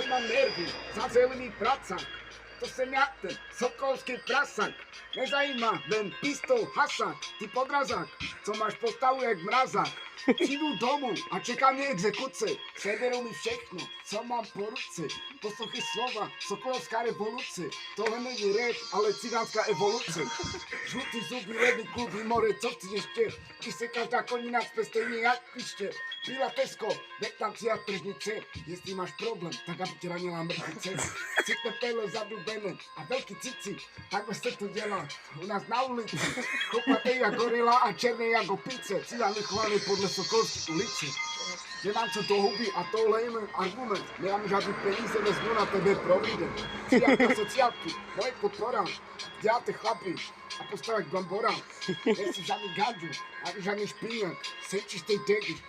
Mám nervy, zazelený pracák. To jsem já, ten sokolský prasák. Nezajímá ven pistol, hasák, ty podrazák, co máš postavu jak mrazák. Přijdu domů a čeká mě exekuce. Seberou mi všechno, co mám po ruce. Poslouchej slova, sokolovská revoluce. Tohle není rap, ale cigánská evoluce. Žlutý zuby, levý kluby, more, co chceš ještě? Když se každá konina cpe stejně jak piště. Pila Tesco, veď tam si tržnice. Jestli máš problém, tak aby tě ranila mrtvice. Citne pele zadubené a velký cici. Takhle se to dělá u nás na ulici. Kopatej jak gorila a černý jako pice. Cigán vychovaný podle Sokolské ulici. Nemám co do huby a tohle je můj argument. Nemám žádný peníze, vezmu na tebe provident. Cigáka sociálky, moje podpora. Děláte chlapi a postavek bambora. Nejsi žádný gadžu, ani žádný špíňák. Jsem čistý degy.